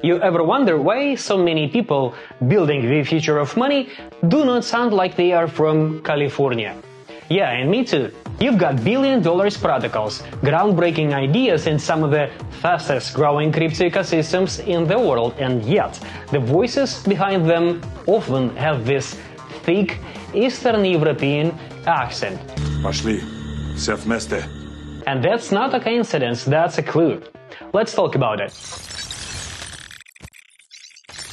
You ever wonder why so many people building the future of money do not sound like they are from California? Yeah, and me too. You've got billion-dollar protocols, groundbreaking ideas, and some of the fastest-growing crypto ecosystems in the world, and yet the voices behind them often have this thick Eastern European accent. Пошли, все вместе. And that's not a coincidence, that's a clue. Let's talk about it.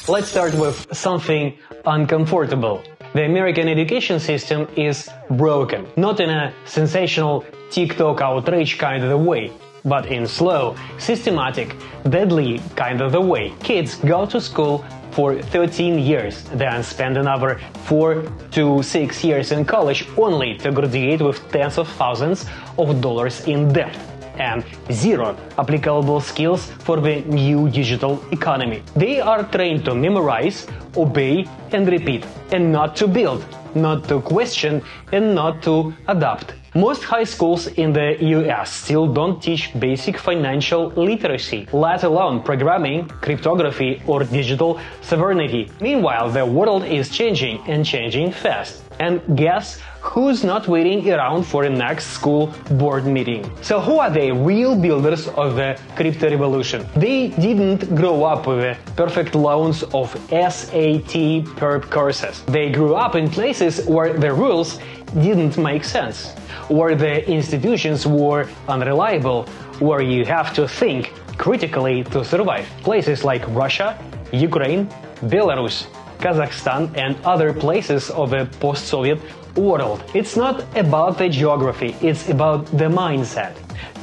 Let's start with something uncomfortable. The American education system is broken, not in a sensational TikTok outrage kind of a way, but in slow, systematic, deadly kind of a way. Kids go to school for 13 years, then spend another 4 to 6 years in college only to graduate with tens of thousands of dollars in debt and zero applicable skills for the new digital economy. They are trained to memorize, obey, and repeat, and not to build, not to question, and not to adapt. Most high schools in the US still don't teach basic financial literacy, let alone programming, cryptography, or digital sovereignty. Meanwhile, the world is changing, and changing fast. And guess who's not waiting around for a next school board meeting? So who are the real builders of the crypto revolution? They didn't grow up with the perfect loans of SAT perp courses. They grew up in places where the rules didn't make sense, where the institutions were unreliable, where you have to think critically to survive. Places like Russia, Ukraine, Belarus, Kazakhstan, and other places of the post-Soviet world. It's not about the geography, it's about the mindset,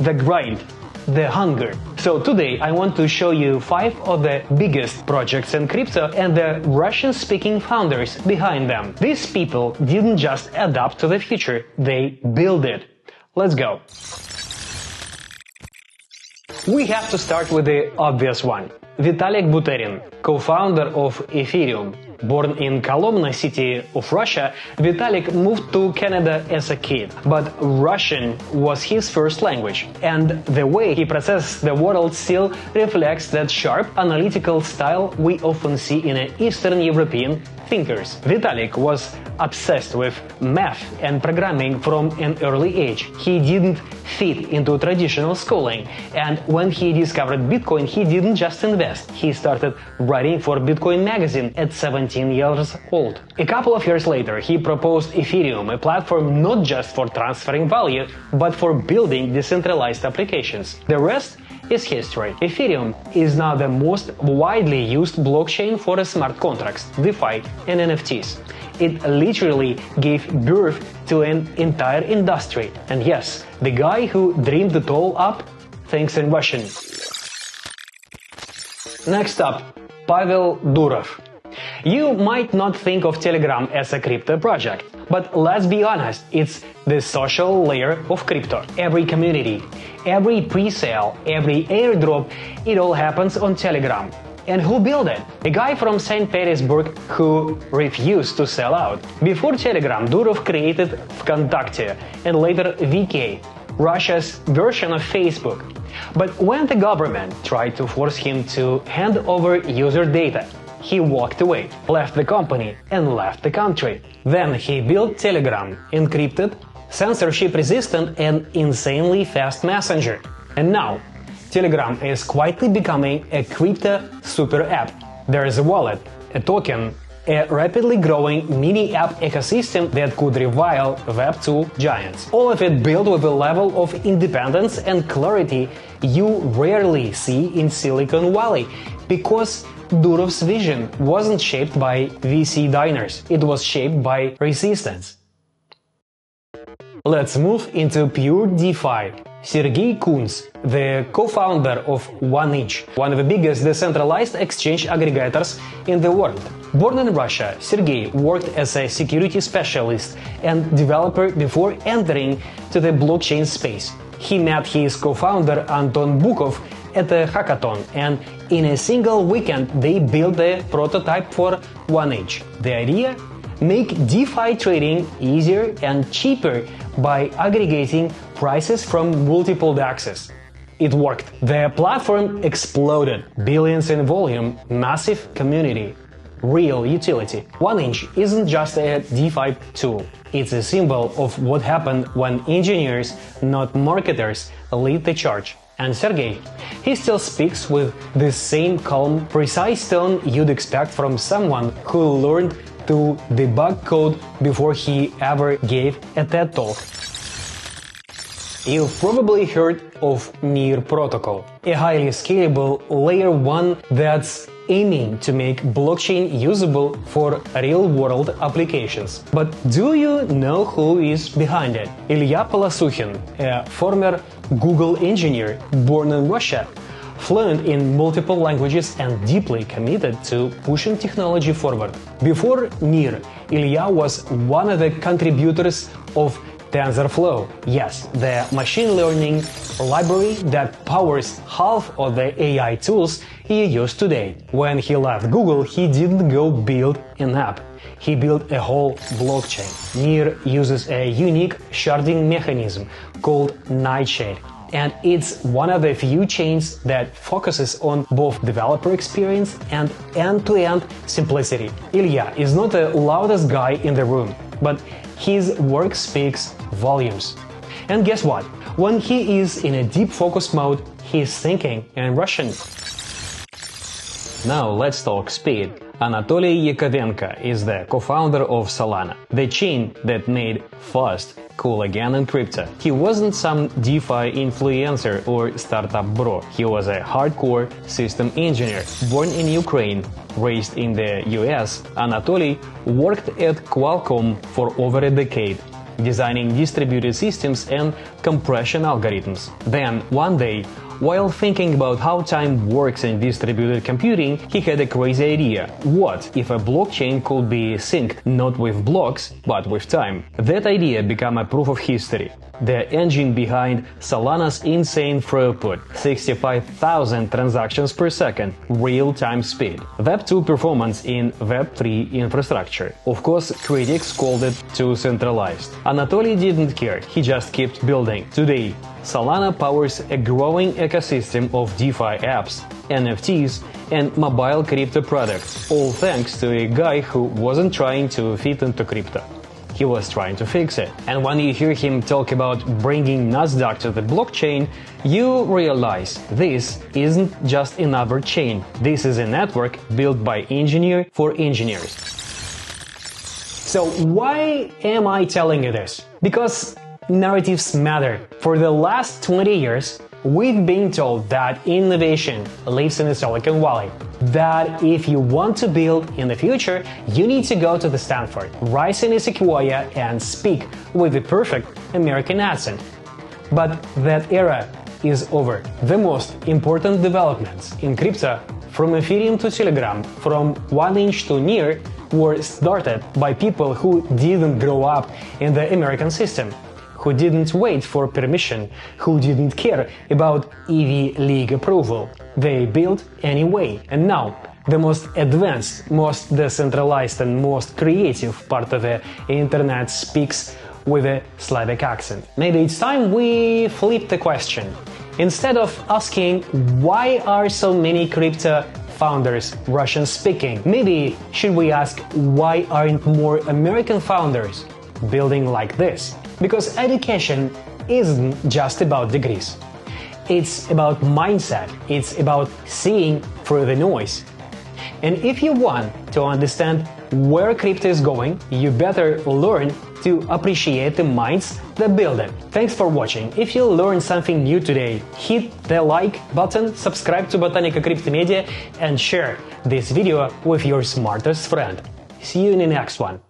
the grind, the hunger. So today I want to show you 5 of the biggest projects in crypto and the Russian-speaking founders behind them. These people didn't just adapt to the future, they built it. Let's go. We have to start with the obvious one. Vitalik Buterin, co-founder of Ethereum. Born in Kolomna city of Russia, Vitalik moved to Canada as a kid, but Russian was his first language, and the way he processes the world still reflects that sharp, analytical style we often see in Eastern European thinkers. Vitalik was obsessed with math and programming from an early age. He didn't fit into traditional schooling, and when he discovered Bitcoin, he didn't just invest. He started writing for Bitcoin magazine at 17 years old. A couple of years later, he proposed Ethereum, a platform not just for transferring value, but for building decentralized applications. The rest is history. Ethereum is now the most widely used blockchain for smart contracts, DeFi, and NFTs. It literally gave birth to an entire industry. And yes, the guy who dreamed it all up thinks in Russian. Next up, Pavel Durov. You might not think of Telegram as a crypto project, but let's be honest, it's the social layer of crypto. Every community, every pre-sale, every airdrop, it all happens on Telegram. And who built it? A guy from St. Petersburg who refused to sell out. Before Telegram, Durov created Vkontakte and later VK, Russia's version of Facebook. But when the government tried to force him to hand over user data, he walked away, left the company, and left the country. Then he built Telegram, encrypted, censorship-resistant, and insanely fast messenger. And now, Telegram is quietly becoming a crypto super app. There is a wallet, a token, a rapidly growing mini-app ecosystem that could rival Web2 giants. All of it built with a level of independence and clarity you rarely see in Silicon Valley, because Durov's vision wasn't shaped by VC diners, it was shaped by resistance. Let's move into pure DeFi. Sergey Kunz, the co-founder of 1inch, one of the biggest decentralized exchange aggregators in the world. Born in Russia, Sergey worked as a security specialist and developer before entering to the blockchain space. He met his co-founder Anton Bukov at a hackathon, and in a single weekend they built a prototype for 1inch. The idea? Make DeFi trading easier and cheaper by aggregating prices from multiple DEXs. It worked. The platform exploded. Billions in volume, massive community, real utility. 1inch isn't just a DeFi tool. It's a symbol of what happened when engineers, not marketers, lead the charge. And Sergey, he still speaks with the same calm, precise tone you'd expect from someone who learned to debug code before he ever gave a TED Talk. You've probably heard of NIR protocol, a highly scalable layer 1 that's aiming to make blockchain usable for real-world applications. But do you know who is behind it? Ilya Polosukhin, a former Google engineer born in Russia, fluent in multiple languages and deeply committed to pushing technology forward. Before NIR, Ilya was one of the contributors of TensorFlow, yes, the machine learning library that powers half of the AI tools you use today. When he left Google, he didn't go build an app. He built a whole blockchain. NIR uses a unique sharding mechanism called Nightshade, and it's one of the few chains that focuses on both developer experience and end-to-end simplicity. Ilya is not the loudest guy in the room, but his work speaks volumes. And guess what? When he is in a deep focus mode, he's thinking in Russian. Now let's talk speed. Anatoly Yakovenko is the co-founder of Solana, the chain that made fast cool again in crypto. He wasn't some DeFi influencer or startup bro. He was a hardcore system engineer. Born in Ukraine, raised in the US, Anatoly worked at Qualcomm for over a decade, designing distributed systems and compression algorithms. Then, one day, while thinking about how time works in distributed computing, he had a crazy idea. What if a blockchain could be synced not with blocks, but with time? That idea became a proof of history. The engine behind Solana's insane throughput, 65,000 transactions per second, real-time speed. Web 2 performance in Web 3 infrastructure. Of course, critics called it too centralized. Anatoly didn't care, he just kept building. Today, Solana powers a growing ecosystem of DeFi apps, NFTs, and mobile crypto products, all thanks to a guy who wasn't trying to fit into crypto. He was trying to fix it. And when you hear him talk about bringing Nasdaq to the blockchain, you realize this isn't just another chain. This is a network built by engineer for engineers. So why am I telling you this? Because narratives matter. For the last 20 years, we've been told that innovation lives in the Silicon Valley. That if you want to build in the future, you need to go to the Stanford, rise in a Sequoia, and speak with the perfect American accent. But that era is over. The most important developments in crypto, from Ethereum to Telegram, from 1inch to NIR, were started by people who didn't grow up in the American system, who didn't wait for permission, who didn't care about Ivy League approval. They built anyway. And now, the most advanced, most decentralized and most creative part of the internet speaks with a Slavic accent. Maybe it's time we flip the question. Instead of asking why are so many crypto founders Russian speaking, maybe should we ask why aren't more American founders building like this? Because education isn't just about degrees. It's about mindset. It's about seeing through the noise. And if you want to understand where crypto is going, you better learn to appreciate the minds that build it. Thanks for watching. If you learned something new today, hit the like button, subscribe to Botanica Crypto Media, and share this video with your smartest friend. See you in the next one.